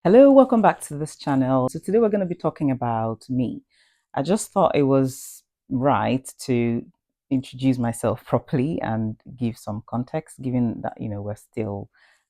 Hello, welcome back to this channel. So today we're going to be talking about me. I just thought it was right to introduce myself properly and give some context, given that, we're still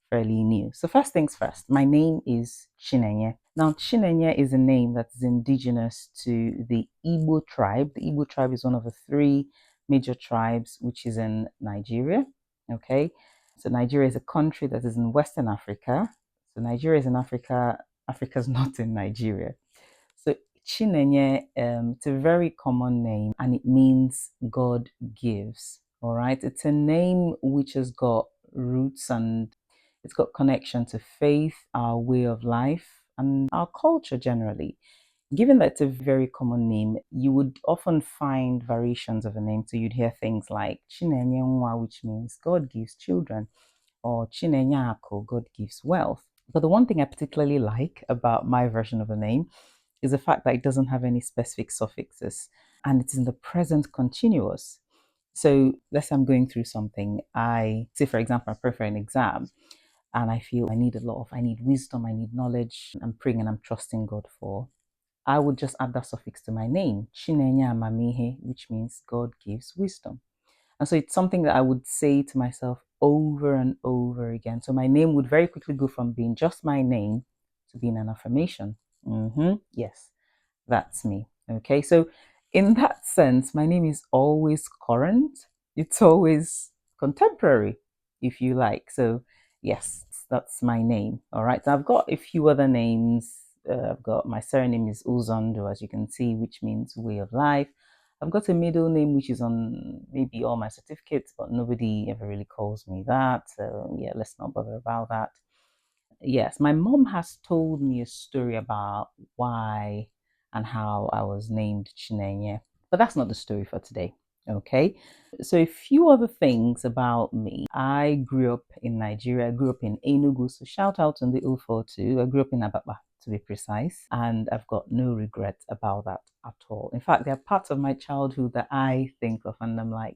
fairly new. So first things first, my name is Chinenye. Now, Chinenye is a name that is indigenous to the Igbo tribe. The Igbo tribe is one of the three major tribes which is in Nigeria. Okay, so Nigeria is a country that is in Western Africa. So Nigeria is in Africa. Africa's not in Nigeria. So Chinenye, it's a very common name and it means God gives. All right. It's a name which has got roots and it's got connection to faith, our way of life, and our culture generally. Given that it's a very common name, you would often find variations of a name. So you'd hear things like Chinenye Nwa, which means God gives children, or Chinenyako, God gives wealth. But the one thing I particularly like about my version of the name is the fact that it doesn't have any specific suffixes and it's in the present continuous. So let's say I'm going through something. I say, for example, I prepare for an exam and I feel I need wisdom, I need knowledge, I'm praying and I'm trusting God for. I would just add that suffix to my name, Chinenya Mamihe, which means God gives wisdom. And so it's something that I would say to myself over and over again. So my name would very quickly go from being just my name to being an affirmation. Yes, that's me. Okay, so in that sense, my name is always current, it's always contemporary, if you like. So, yes, that's my name. All right, so I've got a few other names. I've got my surname is Uzondo, as you can see, which means way of life. I've got a middle name which is on maybe all my certificates, but nobody ever really calls me that. So, yeah, let's not bother about that. Yes, my mom has told me a story about why and how I was named Chinenye, but that's not the story for today. Okay, so a few other things about me. I grew up in Nigeria. I grew up in Enugu, so shout out on the 042. I grew up in Ababa, to be precise, and I've got no regret about that at all. In fact, there are parts of my childhood that I think of, and I'm like,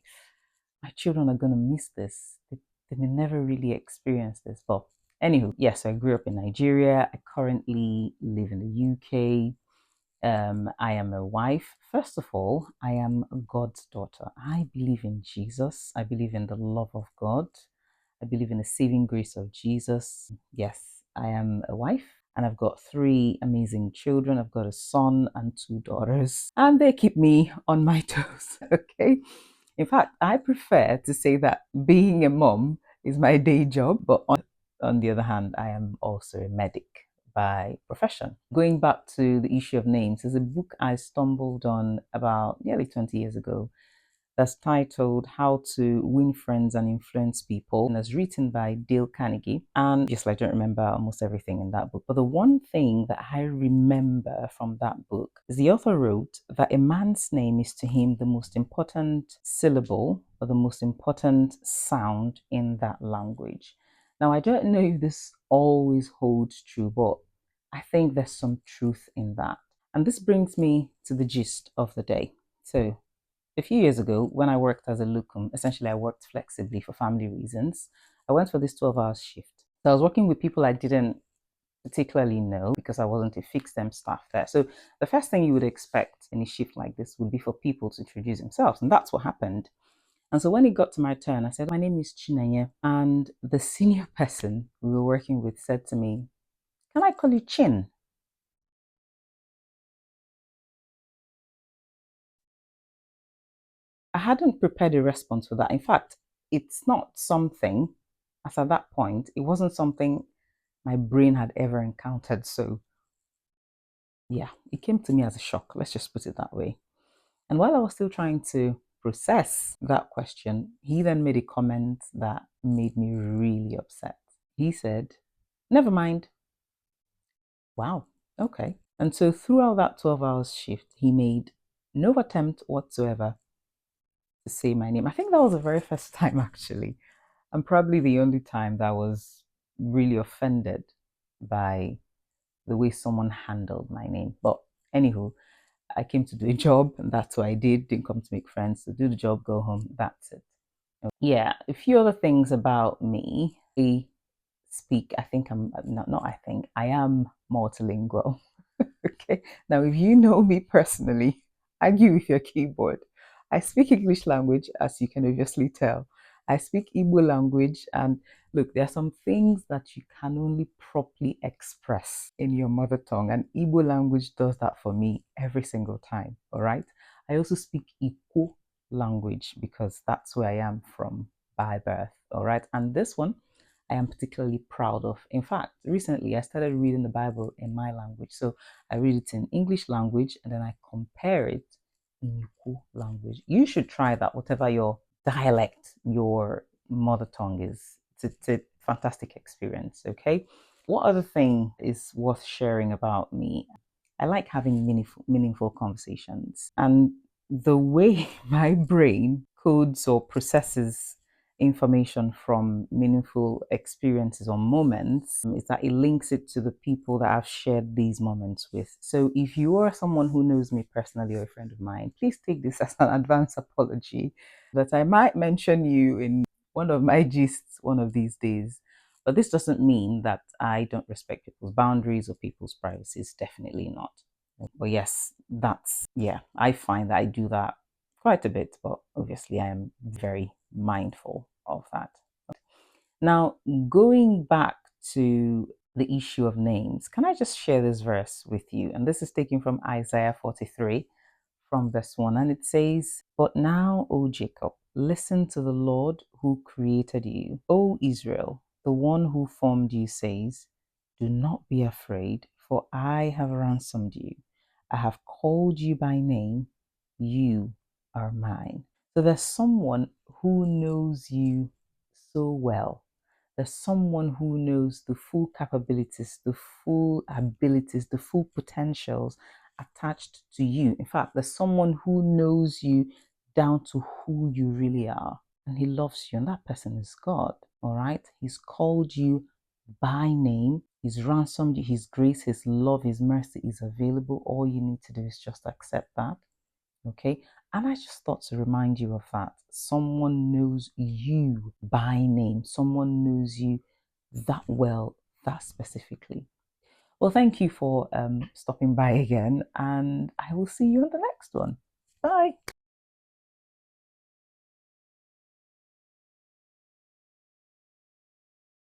my children are going to miss this. They may never really experience this. But anywho, yes, I grew up in Nigeria. I currently live in the UK. I am a wife. First of all, I am God's daughter. I believe in Jesus. I believe in the love of God. I believe in the saving grace of Jesus. Yes, I am a wife and I've got three amazing children. I've got a son and two daughters, and they keep me on my toes. Okay. In fact, I prefer to say that being a mom is my day job, but on the other hand, I am also a medic by profession. Going back to the issue of names, there's a book I stumbled on about nearly 20 years ago that's titled How to Win Friends and Influence People, and it's written by Dale Carnegie. And just I don't remember almost everything in that book, but the one thing that I remember from that book is the author wrote that a man's name is to him the most important syllable or the most important sound in that language. Now, I don't know if this always holds true, but I think there's some truth in that. And this brings me to the gist of the day. So, a few years ago, when I worked as a locum, essentially I worked flexibly for family reasons. I went for this 12 hours shift. So I was working with people I didn't particularly know because I wasn't a fixed term staff there. So the first thing you would expect in a shift like this would be for people to introduce themselves. And that's what happened. And so when it got to my turn, I said, my name is Chinenye. And the senior person we were working with said to me, can I call you Chin? I hadn't prepared a response for that. In fact, it's not something, as at that point, it wasn't something my brain had ever encountered. So, yeah, it came to me as a shock. Let's just put it that way. And while I was still trying to process that question, he then made a comment that made me really upset. He said, never mind. Wow, okay. And so throughout that 12 hours shift, he made no attempt whatsoever to say my name. I think that was the very first time, actually, and probably the only time that I was really offended by the way someone handled my name. But anywho, I came to do a job, and that's what I did. Didn't come to make friends. So do the job, go home. That's it. Yeah, a few other things about me. I speak, I think I'm not I think I am multilingual. Okay. Now, if you know me personally, argue with your keyboard. I speak English language, as you can obviously tell. I speak Igbo language, and look, there are some things that you can only properly express in your mother tongue, and Igbo language does that for me every single time. All right. I also speak Ikwo language because that's where I am from by birth. All right. And this one I am particularly proud of. In fact, recently I started reading the Bible in my language. So I read it in English language and then I compare it in Ikwo language. You should try that, whatever your dialect, your mother tongue is. It's a fantastic experience. Okay. What other thing is worth sharing about me? I like having meaningful conversations. And the way my brain codes or processes information from meaningful experiences or moments is that it links it to the people that I've shared these moments with. So if you are someone who knows me personally or a friend of mine, please take this as an advance apology that I might mention you in one of my gists one of these days. But this doesn't mean that I don't respect people's boundaries or people's privacies. Definitely not. But yes, yeah, I find that I do that quite a bit, but obviously I am very mindful of that. Now, going back to the issue of names, can I just share this verse with you? And this is taken from Isaiah 43, from verse 1. And it says, "But now, O Jacob, listen to the Lord who created you. O Israel, the one who formed you says, do not be afraid, for I have ransomed you. I have called you by name. You are mine." So there's someone who knows you so well. There's someone who knows the full capabilities, the full abilities, the full potentials attached to you. In fact, there's someone who knows you down to who you really are. And he loves you, and that person is God. All right. He's called you by name. He's ransomed you. His grace, His love, His mercy is available. All you need to do is just accept that. Okay. And I just thought to remind you of that. Someone knows you by name. Someone knows you that well, that specifically. Well, thank you for stopping by again, and I will see you on the next one. Bye.